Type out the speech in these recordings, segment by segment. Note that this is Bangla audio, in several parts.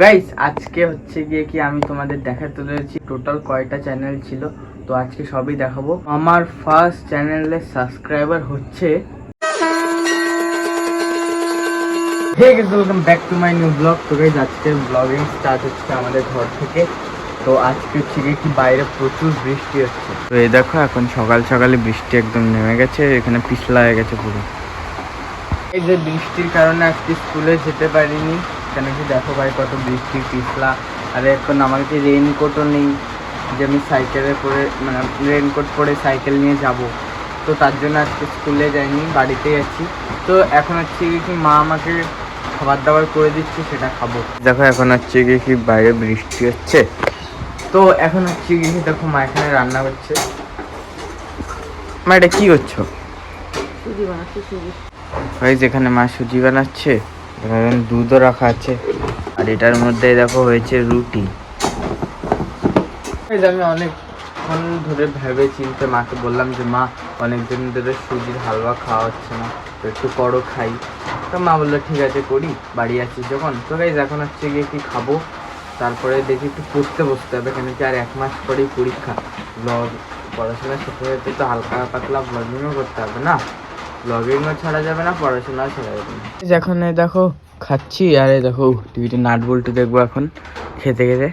গাইস আজকে হচ্ছে গিয়ে কি আমি তোমাদের দেখাতে চলেছি টোটাল কয়টা চ্যানেল ছিল। তো আজকে সবই দেখাবো। আমার ফার্স্ট চ্যানেলের সাবস্ক্রাইবার হচ্ছে hey guys, welcome back to my new vlog. তো গাইস আজকে ব্লগিং স্টার্ট হচ্ছে আমাদের ঘর থেকে। তো আজকে হচ্ছে গিয়ে কি বাইরে প্রচুর বৃষ্টি হচ্ছে। তো এই দেখো এখন সকাল সকালে বৃষ্টি একদম নেমে গেছে, এখানে পিছলা হয়ে গেছে পুরো। এই যে বৃষ্টির কারণে আজকে স্কুলে যেতে পারিনি, কেন কি দেখো ভাই কত বৃষ্টি পিছলা। আর এখন আমাকে রেইনকোটও নেই যে আমি সাইকেলে করে মানে রেইনকোট পরে সাইকেল নিয়ে যাব। তো তার জন্য আজকে স্কুলে যাইনি, বাড়িতেই আছি। তো এখন হচ্ছে কি মা আমাকে খাবার দাবার করে দিচ্ছে, সেটা খাবো। দেখো এখন হচ্ছে কি বাইরে বৃষ্টি হচ্ছে। তো এখন হচ্ছে কি দেখো মা এখানে রান্না করছে। মা এটা কি করছো? সুজি বানাচ্ছি, সুজি। ভাই যেখানে মা সুজি বানাচ্ছে, এখানে দুধও রাখা আছে, আর এটার মধ্যে দেখো হয়েছে রুটি। আমি অনেকক্ষণ ধরে ভেবে চিন্তে মাকে বললাম যে মা অনেকদিন ধরে সুজির হালুয়া খাওয়া হচ্ছে না, তো একটু করো খাই। তো মা বললো ঠিক আছে করি, বাড়ি আছি যখন। তো গাইজ এখন হচ্ছে গিয়ে কি খাবো, তারপরে দেখি একটু পড়তে বসতে হবে, কেন কি আর 1 মাস পরেই পরীক্ষা। ব্লগ পড়াশোনা শেখা হতে তো হালকা পাতলা ব্লগিংও করতে হবে না, ব্লগিংও ছাড়া যাবে না, পড়াশোনাও ছাড়া যাবে না। এখন দেখো খাচ্ছি, আর দেখো টিভিতে নাট বল্টু দেখবো এখন খেতে খেতে।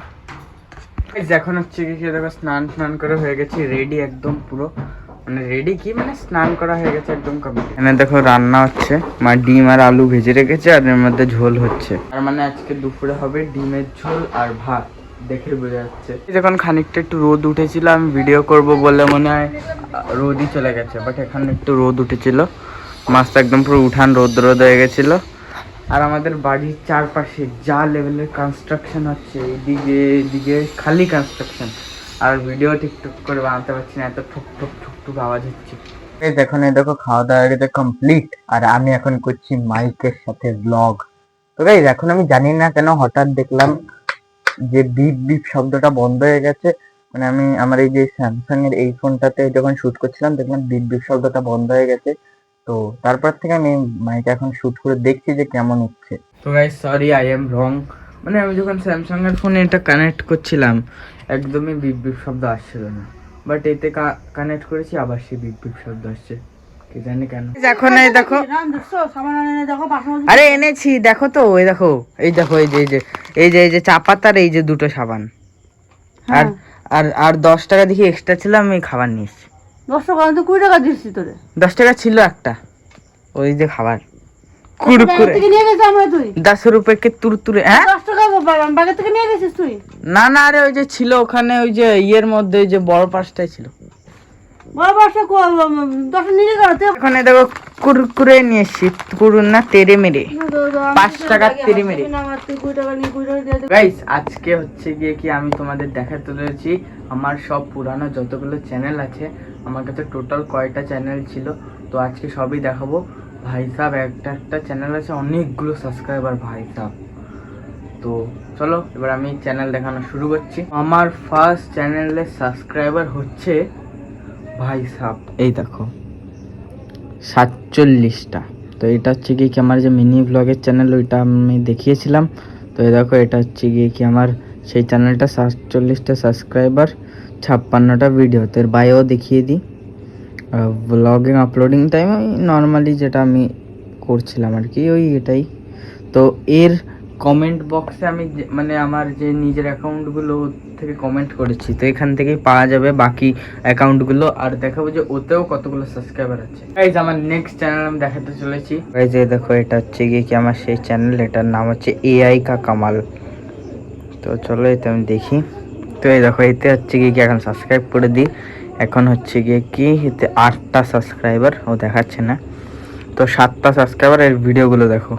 এখন হচ্ছে কি দেখো স্নান করে হয়ে গেছি রেডি একদম পুরো, মানে রেডি কি মানে স্নান করা হয়ে গেছে একদম কমপ্লিট। এখানে দেখো রান্না হচ্ছে, মা ডিম আর আলু ভেজে রেখেছে, আর এর মধ্যে ঝোল হচ্ছে। আর মানে আজকে দুপুরে হবে ডিমের ঝোল আর ভাত, দেখে বোঝা যাচ্ছে। যখন খানিকটা একটু রোদ উঠেছিল, আমি ভিডিও করব বলে মনে হয় রোদই চলে গেছে, বাট এখানে একটু রোদ উঠেছিল, মাছটা একদম পুরো উঠান রোদ হয়ে গেছিল। আর আমাদের বাড়ির চারপাশে যা লেভেলের কনস্ট্রাকশন হচ্ছে, এদিকে খালি কনস্ট্রাকশন, আর ভিডিও ঠিকঠাক করে বানাতে পারছি না, এত ঠুক ঠুক ঠুক ঠুক আওয়াজ হচ্ছে। এখন দেখো খাওয়া দাওয়া গেছে কমপ্লিট, আর আমি এখন করছি মাইকের সাথে ব্লগ। তো গাইস এখন আমি জানি না কেন হঠাৎ দেখলাম যে বিপ বিপ শব্দটা বন্ধ হয়ে গেছে। মানে আমি আমার এই যে স্যামসাং এর এই ফোনটাতে যখন শুট করছিলাম, দেখলাম বিপ বিপ শব্দটা বন্ধ হয়ে গেছে। তো তারপর থেকে আমি মাইক এখন শুট করে দেখছি যে কেমন উঠছে। তো গাইস সরি, আই এম রং। মানে আমি যখন স্যামসাং এর ফোনে এটা কানেক্ট করছিলাম, একদমই বিপ বিপ শব্দ আসছিল না, বাট এতে কানেক্ট করেছি, আবার সেই বিপ বিপ শব্দ আসছে, কি জানি কেন। এখন এই দেখো, আরে এনেছি দেখো তো, ওই দেখো এই দেখো এই যে চা পাতার এই যে দুটো সাবান, আর আর আর 10 টাকা দেখি এক্সট্রা ছিল, আমি খাবার নিয়েছি। 10 টাকা তো 20 টাকা দিচ্ছি তোরে। 10 টাকা ছিল একটা, ওই যে খাবার কুরকুরে থেকে নিয়ে গেছিস আমরা, তুই 10 রুপয়ে কে তুরতুরে। হ্যাঁ 10 টাকা বাগের থেকে নিয়ে গেছিস তুই? না না, আরে ওই যে ছিল ওখানে, ওই যে ইয়ের মধ্যে ওই যে বড় পাঁচটাই ছিল। বড় বড়টা 10 নিয়ে গেল। ওখানে দেখো কুরকুরে নিয়ে এসছি, কুরুন না তেরে মেরে 5 টাকা তেরে মেরে। গাইস আজকে হচ্ছে গিয়ে কি আমি তোমাদের দেখাতে চলেছি আমার সব পুরানো যতগুলো চ্যানেল আছে, আমার কাছে টোটাল কয়টা চ্যানেল ছিল। তো আজকে সবই দেখাবো। ভাই সাহেব একটা চ্যানেল আছে অনেকগুলো সাবস্ক্রাইবার ভাই সাহেব। তো চলো এবার আমি চ্যানেল দেখানো শুরু করছি। আমার ফার্স্ট চ্যানেলের সাবস্ক্রাইবার হচ্ছে ভাই সাহেব, এই দেখো 47টা। তো এটা হচ্ছে গিয়ে কি আমার যে মিনি ব্লগের চ্যানেল, ওইটা আমি দেখিয়েছিলাম। তো এই দেখো এটা হচ্ছে গিয়ে কি আমার সেই চ্যানেলটা, 47টা সাবস্ক্রাইবার, 56টা ভিডিও। তো এর বায়োও দেখিয়ে দিই। ব্লগিং আপলোডিং টাইম ওই নর্মালি যেটা আমি করছিলাম আর কি, ওই এটাই। তো এর কমেন্ট বক্সে আমি মানে আমার যে নিজের অ্যাকাউন্টগুলো থেকে কমেন্ট করেছি, তো এখান থেকেই পাওয়া যাবে বাকি অ্যাকাউন্টগুলো, আর দেখাবো যে ওতেও কতগুলো সাবস্ক্রাইবার আছে। গাইজ আমার নেক্সট চ্যানেল আমি দেখাতে চলেছি। গাইজ এই দেখো এটা হচ্ছে গিয়ে কি আমার সেই চ্যানেল, এটার নাম হচ্ছে এআই কা কামাল। তো চলো এতে আমি দেখি। তো এই দেখো এতে হচ্ছে গিয়ে কি এখন সাবস্ক্রাইব করে দিই। এখন হচ্ছে গিয়ে কি এতে 8টা সাবস্ক্রাইবার, ও দেখাচ্ছে না। তো 7টা সাবস্ক্রাইবার, এর ভিডিওগুলো দেখো,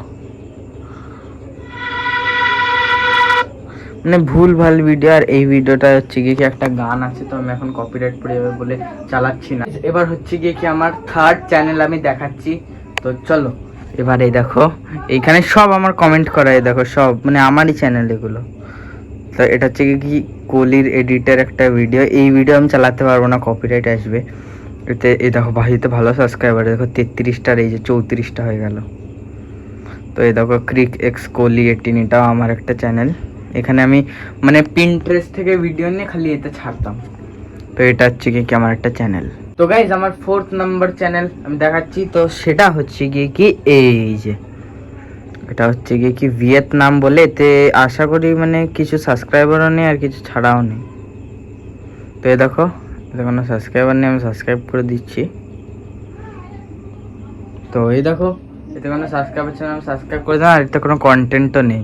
মানে ভুল ভাল ভিডিও। আর এই ভিডিওটা হচ্ছে গিয়ে কি একটা গান আছে, তো আমি এখন কপিরাইট পড়ে যাবে বলে চালাচ্ছি না। এবার হচ্ছে গিয়ে কি আমার থার্ড চ্যানেল আমি দেখাচ্ছি। তো চলো এবার এই দেখো এইখানে সব আমার কমেন্ট করা, এই দেখো সব মানে আমারই চ্যানেল এগুলো। তো এটা হচ্ছে কি কোহলির এডিটের একটা ভিডিও, এই ভিডিও আমি চালাতে পারবো না, কপিরাইট আসবে এতে। এই দেখো ভাইতে ভালো সাবস্ক্রাইবার, দেখো 33টার এই যে 34টা হয়ে গেল। তো এই দেখো ক্রিক এক্স কোহলি 18, এটাও আমার একটা চ্যানেল। এখানে আমি মানে পিন্টারেস্ট থেকে ভিডিও নিয়ে খালি এতে ছাড়তাম। তো এটা হচ্ছে কি আমার একটা চ্যানেল। তো গাইজ আমার 4th নাম্বার চ্যানেল আমি দেখাচ্ছি। তো সেটা হচ্ছে গিয়ে কি এই যে এটা হচ্ছে গিয়ে কি ভিয়েতনাম বলে। এতে আশা করি মানে কিছু সাবস্ক্রাইবারও নেই আর কিছু ছাড়াও নেই। তো এই দেখো এতে কোনো সাবস্ক্রাইবার নেই, আমি সাবস্ক্রাইব করে দিচ্ছি। তো এই দেখো এতে কোনো সাবস্ক্রাইবার চ্যানেল আমি সাবস্ক্রাইব করে দিলাম, আর এতে কোনো কন্টেন্টও নেই।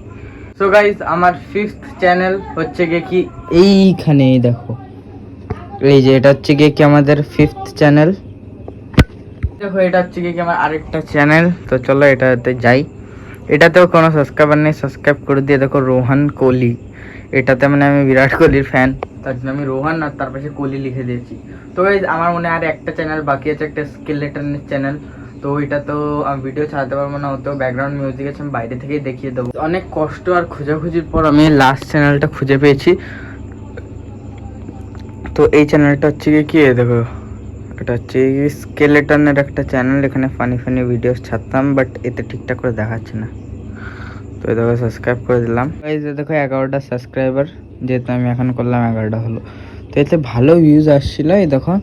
সো গাইজ আমার 5th চ্যানেল হচ্ছে গিয়ে কি এইখানে দেখো, এই যে এটা হচ্ছে গিয়ে কি আমাদের 5th চ্যানেল। দেখো এটা হচ্ছে গিয়ে কি আমার আরেকটা চ্যানেল। তো চলো এটাতে যাই। এটাতেও কোনো সাবস্ক্রাইবার নেই, সাবস্ক্রাইব করে দিয়ে দেখো রোহান কোহলি। এটাতে মানে আমি বিরাট কোহলির ফ্যান, তার জন্য আমি রোহান আর তার পাশে কোহলি লিখে দিয়েছি। তো গাইজ আমার মনে হয় আর একটা চ্যানেল বাকি আছে, একটা স্কেলেটনের চ্যানেল। তো এটা তো আমি ভিডিও ছাড়তে পারবো না, ওতেও ব্যাকগ্রাউন্ড মিউজিক আছে, আমি বাইরে থেকেই দেখিয়ে দেবো। অনেক কষ্ট আর খোঁজাখুঁজির পর আমি লাস্ট চ্যানেলটা খুঁজে পেয়েছি। তো এই চ্যানেলটা হচ্ছে কি দেখো, এটা হচ্ছে স্কেলেটনের একটা চ্যানেল। এখানে ফানি ফানি ভিডিওস ছাড়তাম, বাট এতে ঠিকঠাক করে দেখাচ্ছে না। তো এই দেখো সাবস্ক্রাইব করে দিলাম। এই যে দেখো 11টা সাবস্ক্রাইবার, যেহেতু আমি এখন করলাম 11টা হলো। তো এতে ভালো ভিউজ আসছিল। এই দেখো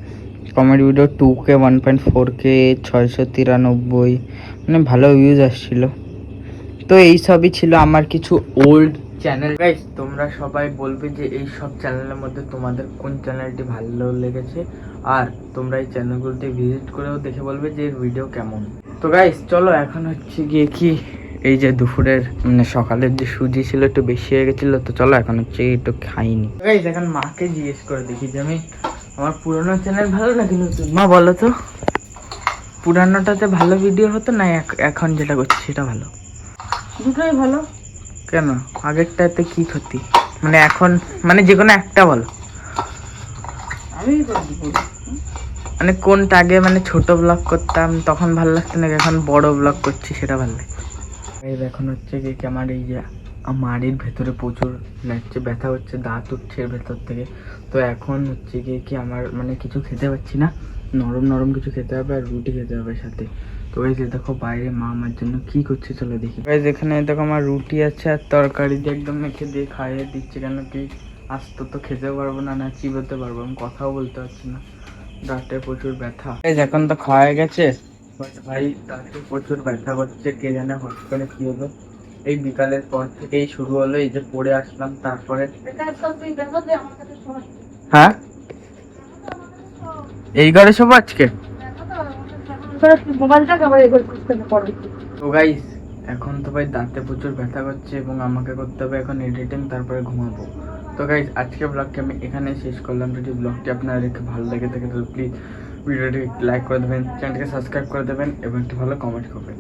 কমেডি ভিডিও 2K 1.4K 693, মানে ভালো ভিউজ আসছিল। তো এই সবই ছিল আমার কিছু ওল্ড চ্যানেল। গাইস তোমরা সবাই বলবে যে এই সব চ্যানেলের মধ্যে তোমাদের কোন চ্যানেলটি ভালো লেগেছে, আর তোমরা এই চ্যানেলগুলোতে ভিজিট করেও দেখে বলবে যে এর ভিডিও কেমন। তো গাইস চলো এখন হচ্ছে গিয়ে কি এই যে দুপুরের মানে সকালের যে সুজি ছিল একটু বেশি হয়ে গেছিলো। তো চলো এখন হচ্ছে একটু খাইনি। গাইস এখন মাকে জিজ্ঞেস করে দেখি যে আমি আমার পুরোনো চ্যানেল ভালো নাকি নতুন। মা বলো তো পুরানোটাতে ভালো ভিডিও হতো না এখন যেটা করছি সেটা ভালো? দুটোই ভালো। কেন? আগেরটাতে কি ক্ষতি? মানে এখন মানে যে কোনো একটা বলো। আমি মানে কোনটা আগে মানে ছোট ব্লগ করতাম তখন ভালো লাগতো নাকি এখন বড় ব্লগ করছি সেটা ভালো লাগে? এই এখন হচ্ছে কি আমার এই যে মাড়ির ভেতরে প্রচুর লাগছে, ব্যথা হচ্ছে, দাঁত উঠছে এর ভেতর থেকে। তো এখন হচ্ছে কি আমার মানে কিছু খেতে পাচ্ছি না, নরম নরম কিছু খেতে হবে আর রুটি খেতে হবে সাথে। তো এই যে দেখো বাইরে মা আমার জন্য কি করছে চলো দেখি। গাইস এখানে দেখো আমার রুটি আছে আর তরকারি দিয়ে একদম মেখে দিয়ে খাইয়ে দিচ্ছে। কেন কি আস্ত তো খেতেও পারবো না, না চিবোতে পারবো, আমি কথাও বলতে পারছি না, দাঁতে প্রচুর ব্যথা। এই এখন তো খাওয়া গেছে, বাট ভাই দাঁতে প্রচুর ব্যথা করছে, কে জানে হট করে কি হলো। এই বিকালের পর থেকেই শুরু হলো, এই যে পড়ে আসলাম তারপরে। হ্যাঁ এই ঘরে সব আজকে। তো গাইস এখন তো ভাই দাঁতে প্রচুর ব্যথা করছে এবং আমাকে করতে হবে এখন এডিটিং, তারপরে ঘুমাবো। তো গাইস আজকে ব্লগটি আমি এখানে শেষ করলাম। যদি ব্লগটি আপনার ভালো লেগে থাকে তাহলে প্লিজ ভিডিওটি লাইক করে দেবেন, চ্যানেলটিকে সাবস্ক্রাইব করে দেবেন এবং একটি ভালো কমেন্ট করবেন।